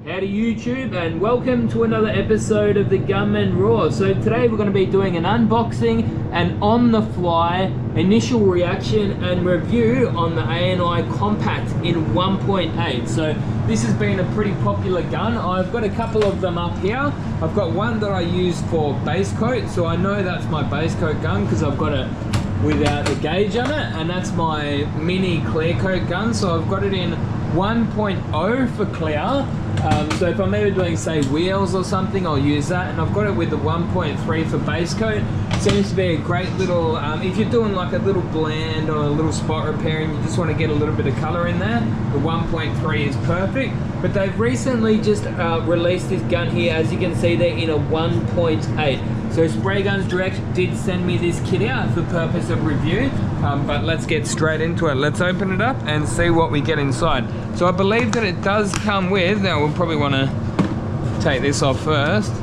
Howdy YouTube, and welcome to another episode of the Gunman Raw. So today we're going to be doing an unboxing and on the fly initial reaction and review on the ANI Compact in 1.8. So this has been a pretty popular gun. I've got a couple of them up here. I've got one that I use for base coat, so I know that's my base coat gun because I've got it without a gauge on it, and that's my mini clear coat gun. So I've got it in 1.0 for clear. So if I'm ever doing, say, wheels or something, I'll use that. And I've got it with the 1.3 for base coat. Seems to be a great little, if you're doing like a little blend or a little spot repair and you just want to get a little bit of color in there, the 1.3 is perfect. But they've recently just released this gun here, as you can see there, in a 1.8. So Spray Guns Direct did send me this kit out for purpose of review, but let's get straight into it. Let's open it up and see what we get inside. So I believe that it does come with, now we'll probably want to take this off first.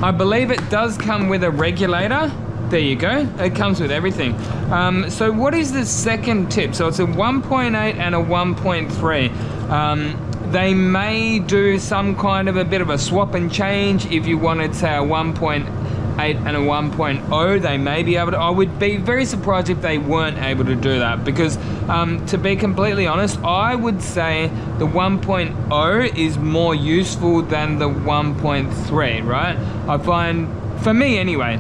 I believe it does come with a regulator. There you go, it comes with everything. So what is the second tip? So it's a 1.8 and a 1.3. They may do some kind of a bit of a swap and change. If you wanted, say, a 1.8 and a 1.0, they may be able to. I would be very surprised if they weren't able to do that, because to be completely honest, I would say the 1.0 is more useful than the 1.3, right? I find, for me anyway,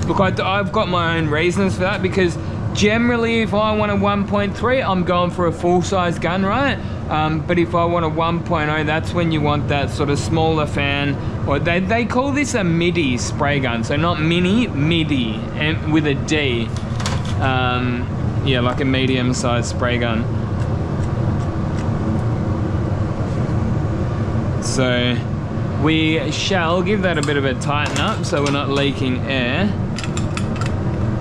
look, I've got my own reasons for that, because generally if I want a 1.3, I'm going for a full-size gun, right? But if I want a 1.0, that's when you want that sort of smaller fan, or they call this a MIDI spray gun, so not mini, MIDI, and with a D. Yeah, like a medium-sized spray gun. So we shall give that a bit of a tighten up so we're not leaking air.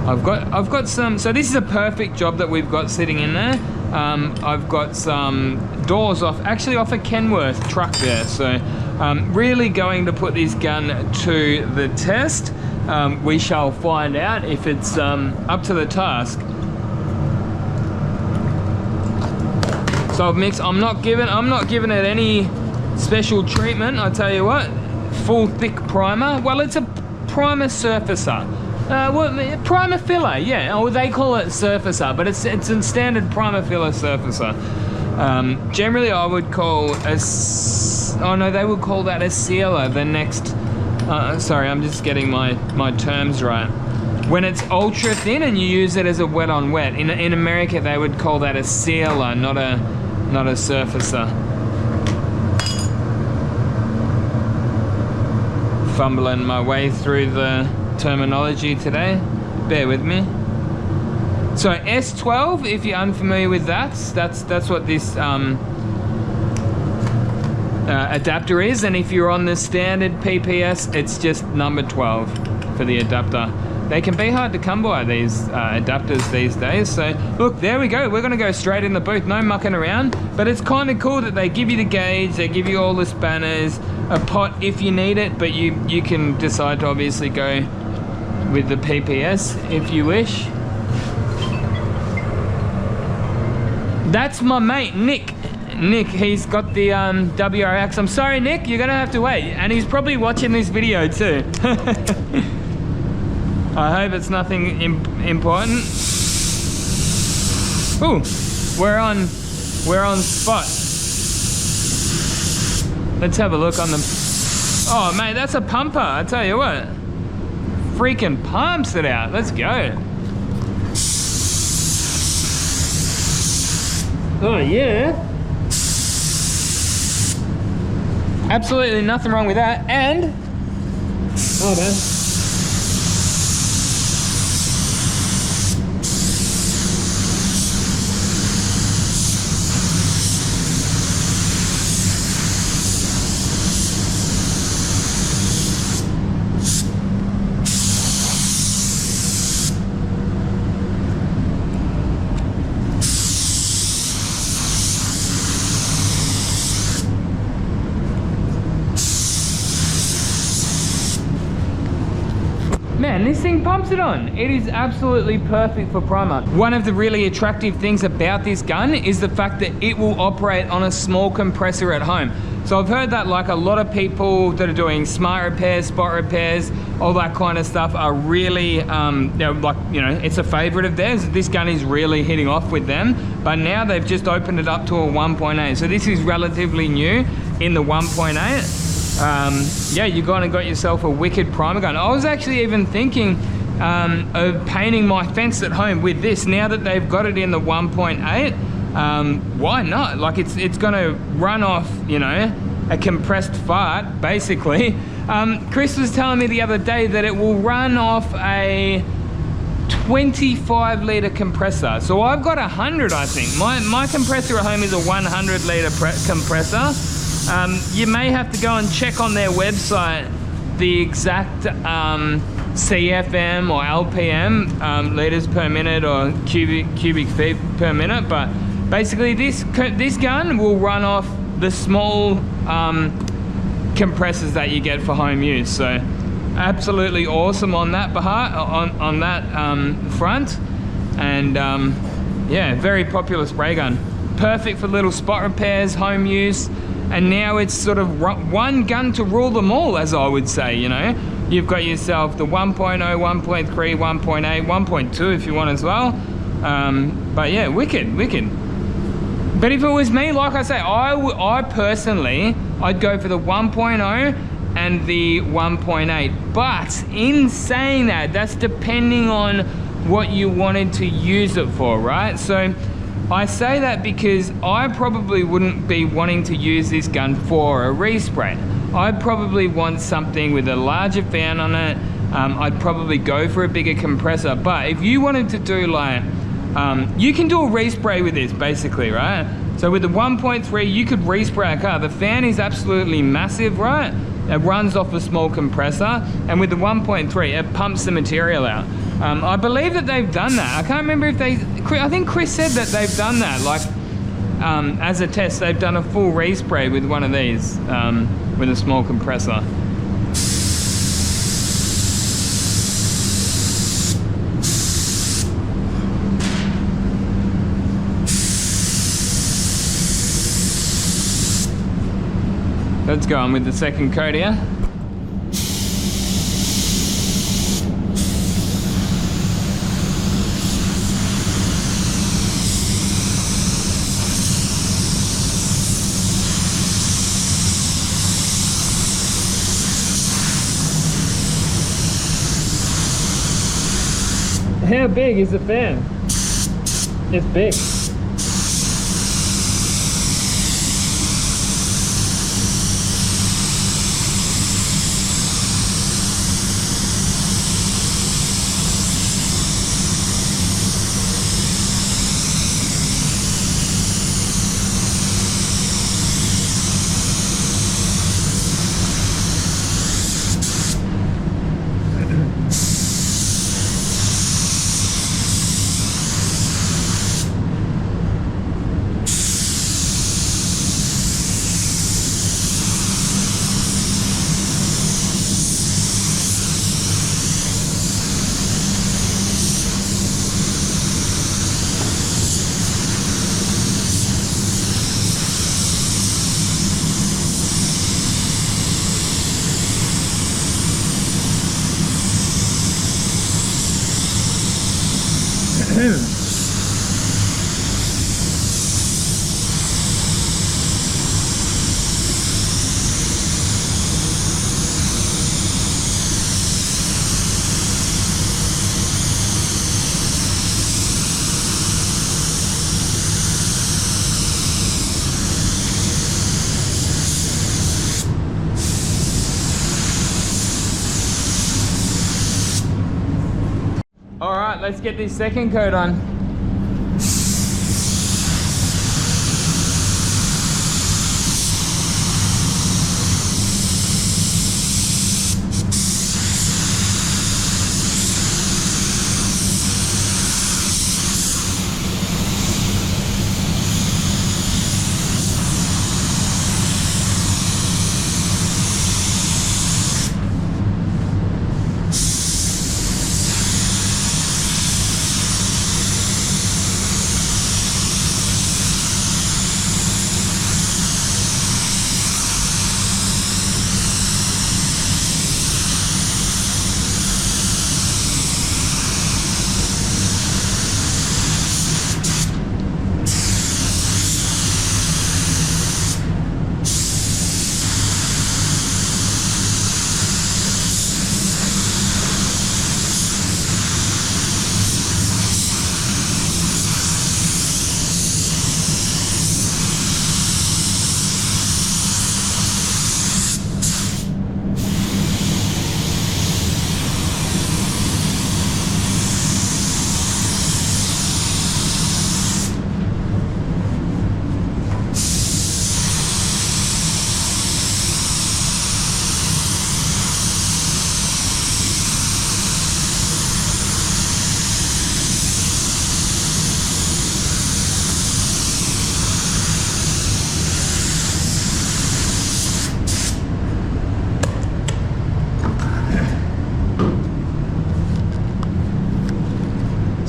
I've got some, so this is a perfect job that we've got sitting in there. I've got some doors off a Kenworth truck there, so really going to put this gun to the test. We shall find out if it's up to the task. So I've mixed, I'm not giving it any special treatment, I tell you what. Full thick primer, well, it's a primer surfacer. Well, primer filler, yeah, or they call it surfacer, but it's a standard primer filler surfacer. Generally I would call they would call that a sealer, the next, sorry, I'm just getting my terms right. When it's ultra thin and you use it as a wet on wet, in America they would call that a sealer, not a surfacer. Fumbling my way through the terminology today, bear with me. So S12, if you're unfamiliar with that's what this adapter is, and if you're on the standard PPS, it's just number 12 for the adapter. They can be hard to come by, these adapters these days. So look, there we go, we're gonna go straight in the booth, no mucking around. But it's kind of cool that they give you the gauge, they give you all the spanners, a pot if you need it, but you can decide to obviously go with the PPS if you wish. That's my mate Nick. He's got the WRX. I'm sorry Nick, you're gonna have to wait, and he's probably watching this video too. I hope it's nothing important. Ooh, we're on spot. Let's have a look on them. Oh mate, that's a pumper, I tell you what. Freaking pumps it out, let's go. Oh yeah. Absolutely nothing wrong with that, and oh man. Man, this thing pumps it on. It is absolutely perfect for primer. One of the really attractive things about this gun is the fact that it will operate on a small compressor at home. So I've heard that like a lot of people that are doing smart repairs, spot repairs, all that kind of stuff are really, it's a favorite of theirs. This gun is really hitting off with them, but now they've just opened it up to a 1.8. So this is relatively new in the 1.8. Yeah, you kind of got yourself a wicked primer gun. I was actually even thinking of painting my fence at home with this. Now that they've got it in the 1.8, why not? Like it's gonna run off, a compressed fart, basically. Chris was telling me the other day that it will run off a 25 litre compressor. So I've got 100, I think. My compressor at home is a 100 litre compressor. You may have to go and check on their website the exact CFM or LPM, litres per minute or cubic feet per minute, but basically this gun will run off the small compressors that you get for home use. So absolutely awesome on that on that front, and yeah, very popular spray gun, perfect for little spot repairs, home use. And now it's sort of one gun to rule them all, as I would say. You've got yourself the 1.0, 1.3, 1.8, 1.2 if you want as well. But yeah, wicked. But if it was me, like I say, I personally, I'd go for the 1.0 and the 1.8. But in saying that, that's depending on what you wanted to use it for, right? So I say that because I probably wouldn't be wanting to use this gun for a respray. I'd probably want something with a larger fan on it. I'd probably go for a bigger compressor. But if you wanted to do like, you can do a respray with this basically, right? So with the 1.3, you could respray a car. The fan is absolutely massive, right? It runs off a small compressor. And with the 1.3, it pumps the material out. I believe that they've done that. I can't remember if I think Chris said that they've done that. Like, as a test, they've done a full respray with one of these, with a small compressor. Let's go on with the second coat here. How big is the fan? It's big. All right, let's get this second coat on.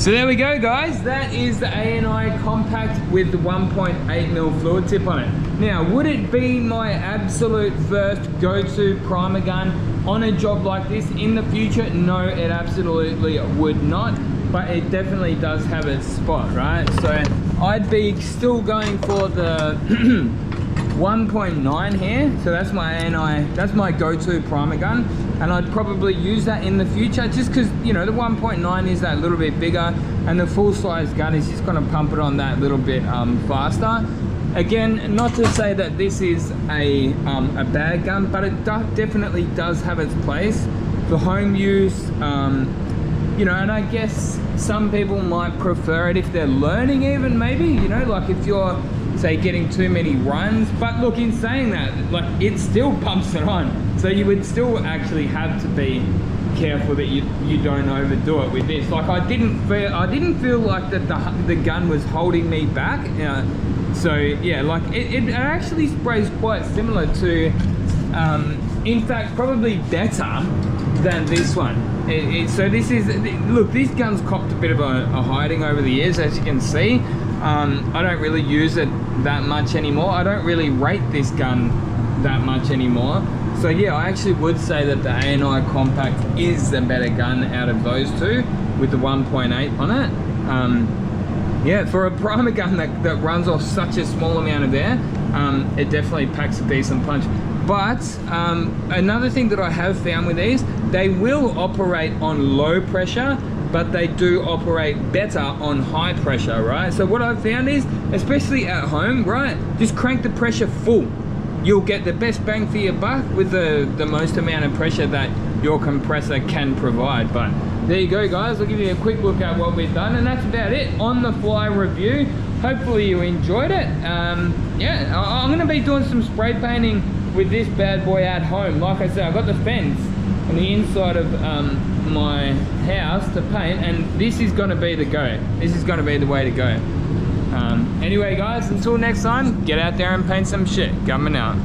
So there we go, guys. That is the ANI Compact with the 1.8mm fluid tip on it. Now, would it be my absolute first go-to primer gun on a job like this in the future? No, it absolutely would not, but it definitely does have its spot, right? So I'd be still going for the 1.9 here. So that's my ANI, that's my go-to primer gun, and I'd probably use that in the future just because, you know, the 1.9 is that little bit bigger, and the full-size gun is just going to pump it on that little bit faster. Again, not to say that this is a bad gun, but it definitely does have its place for home use. You know, and I guess some people might prefer it if they're learning even, maybe, you know, like if you're, say, getting too many runs. But look, in saying that, like, it still pumps it on. So you would still actually have to be careful that you don't overdo it with this. Like, I didn't feel like that the gun was holding me back. So yeah, like it actually sprays quite similar to, in fact, probably better than this one. So this is, look, this gun's copped a bit of a hiding over the years, as you can see. I don't really use it that much anymore. I don't really rate this gun that much anymore. So yeah, I actually would say that the ANI Compact is the better gun out of those two with the 1.8 on it. Yeah, for a primer gun that runs off such a small amount of air, it definitely packs a decent punch. But another thing that I have found with these, they will operate on low pressure, but they do operate better on high pressure, right? So what I've found is, especially at home, right, just crank the pressure full. You'll get the best bang for your buck with the most amount of pressure that your compressor can provide. But there you go, guys. I'll give you a quick look at what we've done, and that's about it on the fly review. Hopefully you enjoyed it. Yeah, I'm gonna be doing some spray painting with this bad boy at home. Like I said, I've got the fence on the inside of my house to paint, and this is gonna be the go. This is gonna be the way to go. Anyway, guys, until next time, get out there and paint some shit. Gunman out.